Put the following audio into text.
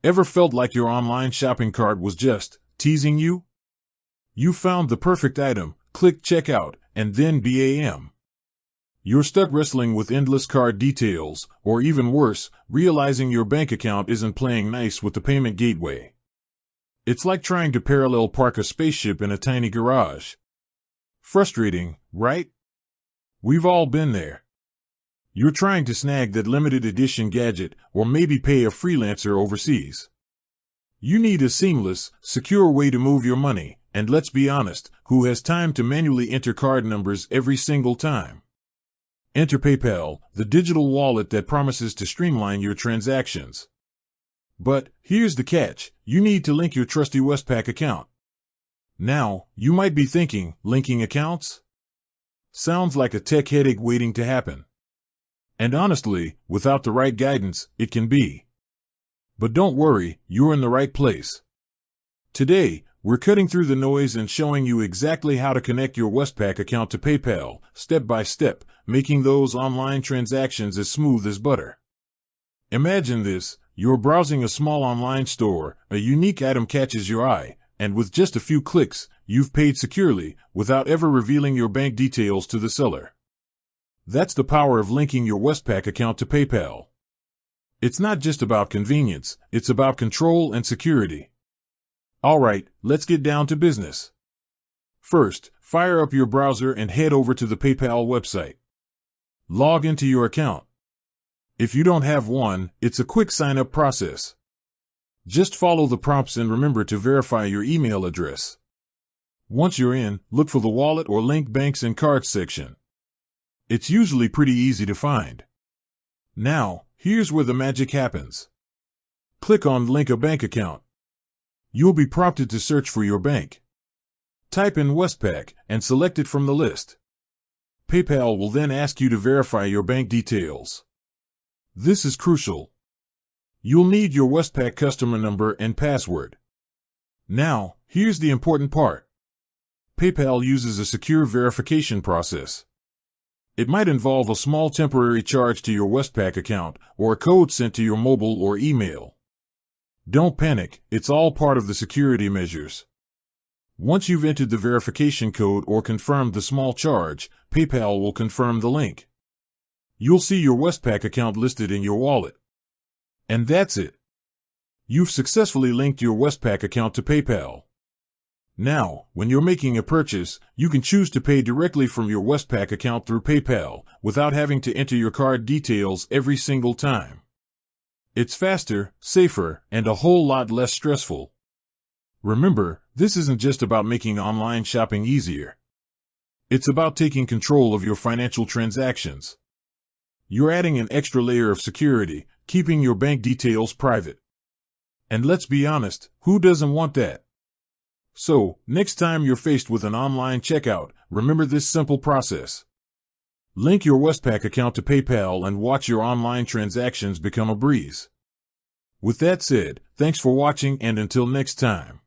Ever felt like your online shopping cart was just teasing you? You found the perfect item, clicked checkout, and then bam. You're stuck wrestling with endless card details, or even worse, realizing your bank account isn't playing nice with the payment gateway. It's like trying to parallel park a spaceship in a tiny garage. Frustrating, right? We've all been there. You're trying to snag that limited edition gadget, or maybe pay a freelancer overseas. You need a seamless, secure way to move your money, and let's be honest, who has time to manually enter card numbers every single time? Enter PayPal, the digital wallet that promises to streamline your transactions. But here's the catch, you need to link your trusty Westpac account. Now, you might be thinking, linking accounts? Sounds like a tech headache waiting to happen. And honestly, without the right guidance, it can be. But don't worry, you're in the right place. Today, we're cutting through the noise and showing you exactly how to connect your Westpac account to PayPal, step by step, making those online transactions as smooth as butter. Imagine this, you're browsing a small online store, a unique item catches your eye, and with just a few clicks, you've paid securely, without ever revealing your bank details to the seller. That's the power of linking your Westpac account to PayPal. It's not just about convenience, it's about control and security. Alright, let's get down to business. First, fire up your browser and head over to the PayPal website. Log into your account. If you don't have one, it's a quick sign-up process. Just follow the prompts and remember to verify your email address. Once you're in, look for the Wallet or Link Banks and Cards section. It's usually pretty easy to find. Now, here's where the magic happens. Click on Link a Bank Account. You'll be prompted to search for your bank. Type in Westpac and select it from the list. PayPal will then ask you to verify your bank details. This is crucial. You'll need your Westpac customer number and password. Now, here's the important part. PayPal uses a secure verification process. It might involve a small temporary charge to your Westpac account or a code sent to your mobile or email. Don't panic, it's all part of the security measures. Once you've entered the verification code or confirmed the small charge, PayPal will confirm the link. You'll see your Westpac account listed in your wallet. And that's it. You've successfully linked your Westpac account to PayPal. Now, when you're making a purchase, you can choose to pay directly from your Westpac account through PayPal, without having to enter your card details every single time. It's faster, safer, and a whole lot less stressful. Remember, this isn't just about making online shopping easier. It's about taking control of your financial transactions. You're adding an extra layer of security, keeping your bank details private. And let's be honest, who doesn't want that? So, next time you're faced with an online checkout, remember this simple process. Link your Westpac account to PayPal and watch your online transactions become a breeze. With that said, thanks for watching and until next time.